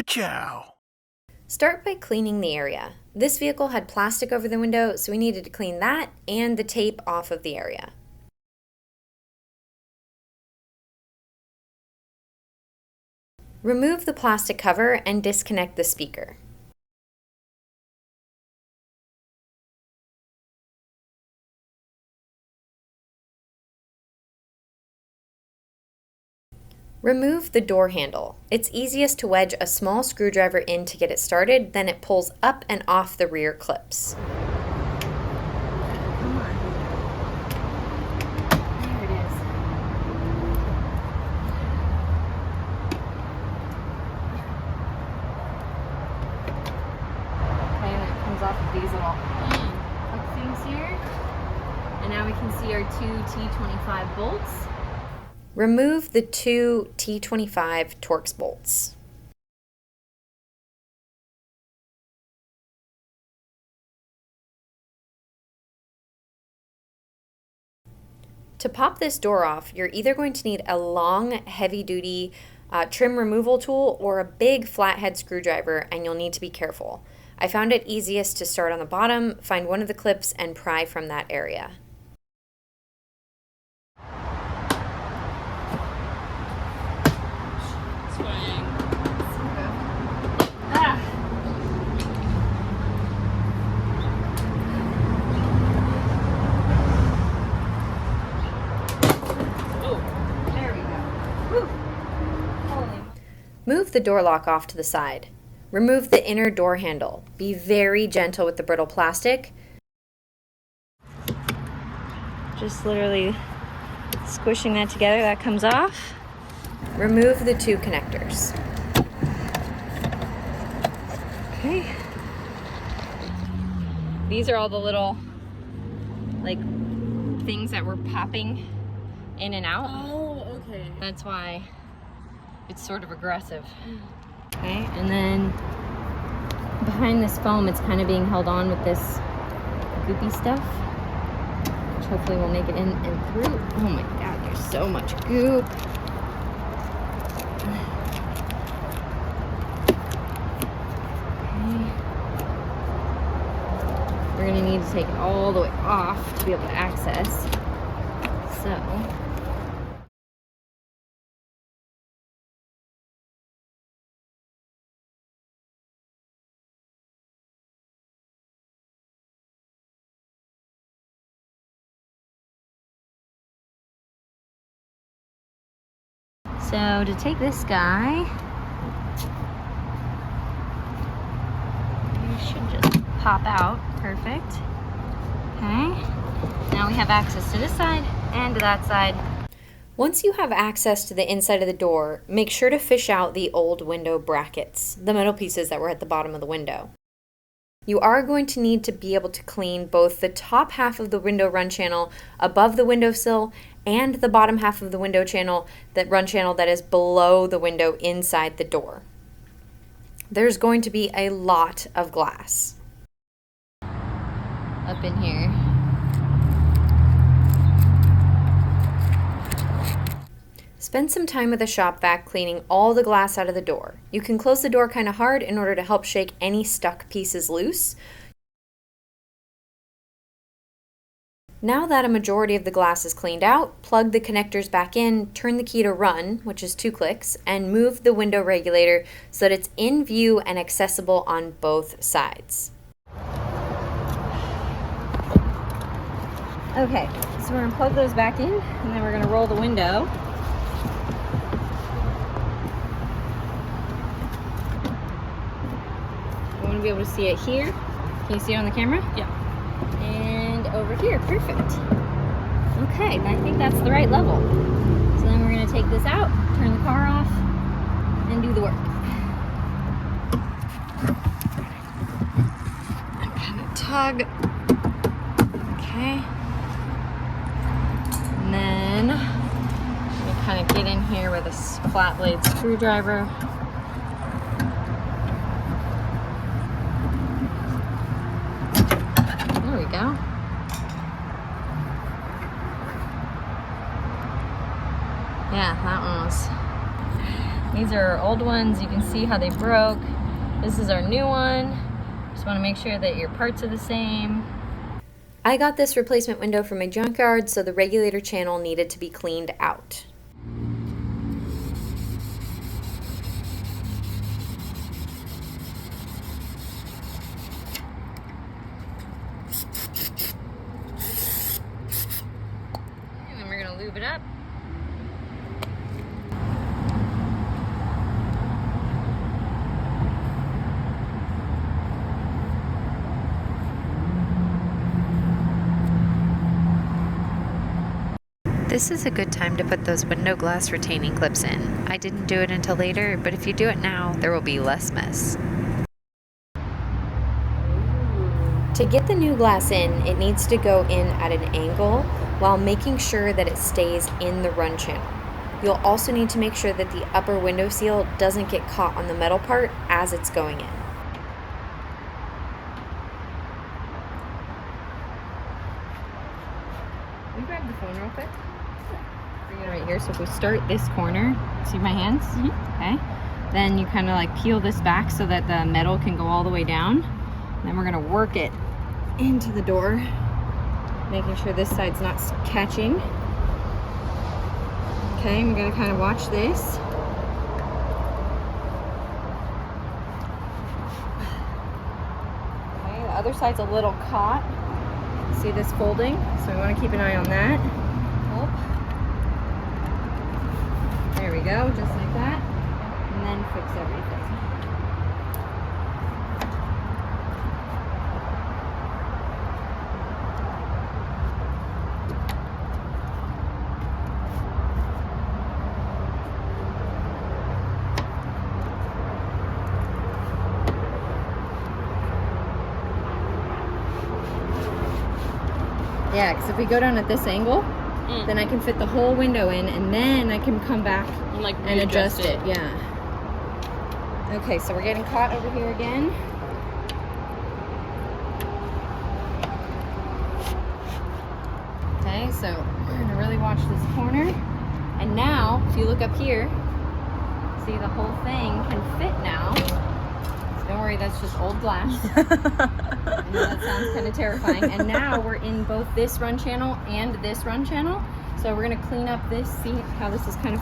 Ka-chow! Start by cleaning the area. This vehicle had plastic over the window, so we needed to clean that and the tape off of the area. Remove the plastic cover and disconnect the speaker. Remove the door handle. It's easiest to wedge a small screwdriver in to get it started, then it pulls up and off the rear clips. Come on. There it is. Okay, and it comes off of these little hook things here. And now we can see our two T25 bolts. Remove the two T25 Torx bolts. To pop this door off, you're either going to need a long, heavy-duty trim removal tool or a big flathead screwdriver, and you'll need to be careful. I found it easiest to start on the bottom, find one of the clips, and pry from that area. Move the door lock off to the side. Remove the inner door handle. Be very gentle with the brittle plastic. Just literally squishing that together, that comes off. Remove the two connectors. Okay. These are all the little, like, things that were popping in and out. Oh, okay. That's why it's sort of aggressive. Okay, and then behind this foam, it's kind of being held on with this goopy stuff, which hopefully will make it in and through. Oh my God, there's so much goop. Okay. We're gonna need to take it all the way off to be able to access. So. So to take this guy, you should just pop out. Perfect. Okay. Now we have access to this side and to that side. Once you have access to the inside of the door, make sure to fish out the old window brackets, the metal pieces that were at the bottom of the window. You are going to need to be able to clean both the top half of the window run channel above the windowsill and the bottom half of the window channel, that run channel that is below the window inside the door. There's going to be a lot of glass up in here. Spend some time with a shop vac cleaning all the glass out of the door. You can close the door kind of hard in order to help shake any stuck pieces loose. Now that a majority of the glass is cleaned out, plug the connectors back in, turn the key to run, which is 2 clicks, and move the window regulator so that it's in view and accessible on both sides. Okay, so we're going to plug those back in, and then we're going to roll the window. I want to be able to see it here. Can you see it on the camera? Yeah. And over here, perfect. Okay, I think that's the right level. So then we're going to take this out, turn the car off, and do the work. And kind of tug. Okay. And then we kind of get in here with a flat blade screwdriver. There we go. Yeah, that one was These are our old ones. You can see how they broke. This is our new one. Just want to make sure that your parts are the same. I got this replacement window from a junkyard, so the regulator channel needed to be cleaned out. And then we're going to lube it up. This is a good time to put those window glass retaining clips in. I didn't do it until later, but if you do it now, there will be less mess. To get the new glass in, it needs to go in at an angle while making sure that it stays in the run channel. You'll also need to make sure that the upper window seal doesn't get caught on the metal part as it's going in. Can you grab the phone real quick? Right here, so if we start this corner, see my hands? Okay. Then you kind of like peel this back so that the metal can go all the way down. And then we're gonna work it into the door, making sure this side's not catching. Okay, I'm gonna kind of watch this. Okay, the other side's a little caught. See this folding? So we want to keep an eye on that. Oh. There we go, just like that. And then fix everything. Yeah, because if we go down at this angle, then I can fit the whole window in, and then I can come back and adjust it. Yeah. Okay, so we're getting caught over here again. Okay, so we're gonna really watch this corner. And now, if you look up here, see the whole thing can fit now. So don't worry, that's just old glass. I know that sounds kind of terrifying. And now we're in both this run channel and this run channel. So we're gonna clean up this. See how this is kind of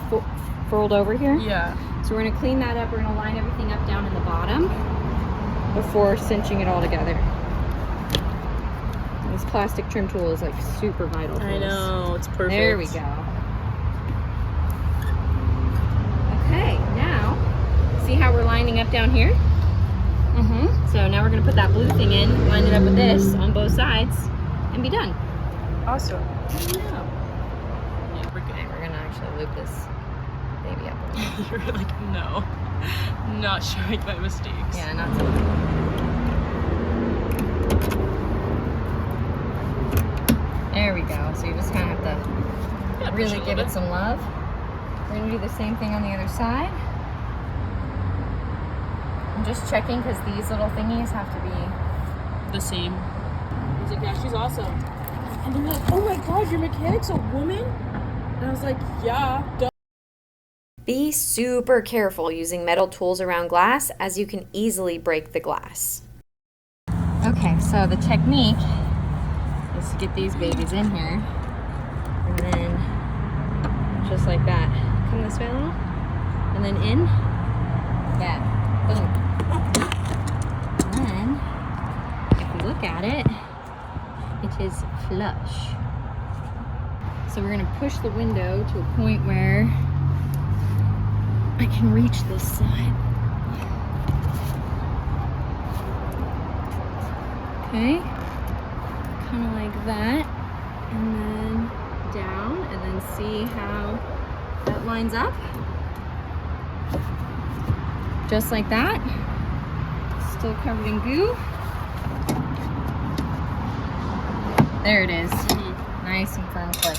furled over here? Yeah. So we're gonna clean that up. We're gonna line everything up down in the bottom before cinching it all together. And this plastic trim tool is like super vital for I know, it's perfect. There we go. Okay, now see how we're lining up down here? So now we're gonna put that blue thing in, line it up with this on both sides, and be done. Awesome. I know. Yeah, we're good. Okay, we're gonna actually loop this baby up. You're like, no, not showing my mistakes. Yeah, not so. There we go. So you just kind of have to really give it some love. We're gonna do the same thing on the other side. I'm just checking because these little thingies have to be The same. He's like, yeah, she's awesome. And they're like, oh my god, your mechanic's a woman? And I was like, yeah, duh. Be super careful using metal tools around glass, as you can easily break the glass. Okay, so the technique is to get these babies in here, and then just like that. Come this way a little, and then in. Yeah, boom. And then, if you look at it, it is flush. So we're gonna push the window to a point where I can reach this side. Okay, kind of like that, and then down, and then see how that lines up. Just like that. Still covered in goo. There it is. Nice and firm clip.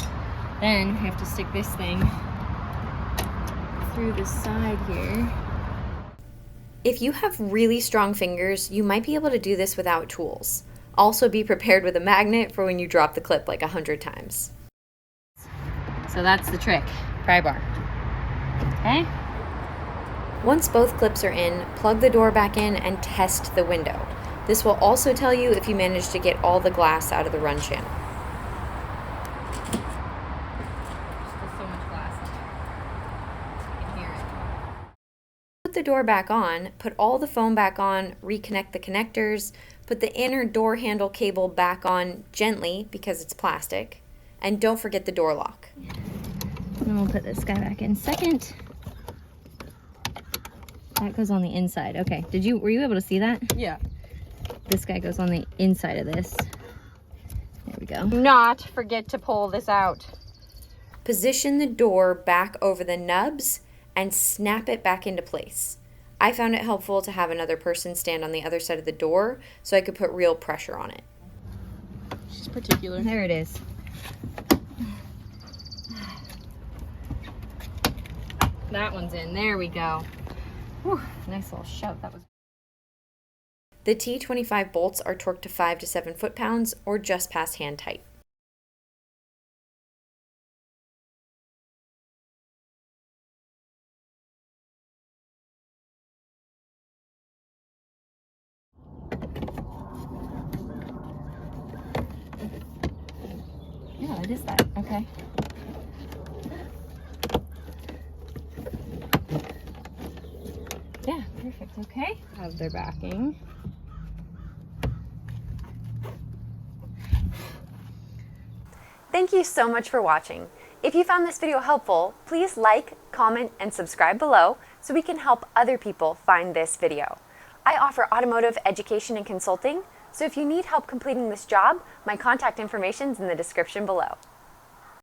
Then we have to stick this thing through the side here. If you have really strong fingers, you might be able to do this without tools. Also be prepared with a magnet for when you drop the clip like 100 times. So that's the trick. Pry bar. Okay? Once both clips are in, plug the door back in and test the window. This will also tell you if you managed to get all the glass out of the run channel. There's so much glass in there. You can hear it. Put the door back on, put all the foam back on, reconnect the connectors, put the inner door handle cable back on gently because it's plastic, and don't forget the door lock. And we'll put this guy back in second. That goes on the inside. Okay, were you able to see that? Yeah. This guy goes on the inside of this. There we go. Do not forget to pull this out. Position the door back over the nubs and snap it back into place. I found it helpful to have another person stand on the other side of the door so I could put real pressure on it. She's particular. There it is. That one's in. There we go. Whew, nice little shove. That was. The T25 bolts are torqued to 5 to 7 foot-pounds or just past hand tight. Yeah, it is that. Okay. Yeah, perfect. Okay. Have their backing. Thank you so much for watching. If you found this video helpful, please like, comment, and subscribe below so we can help other people find this video. I offer automotive education and consulting, so if you need help completing this job, my contact information is in the description below.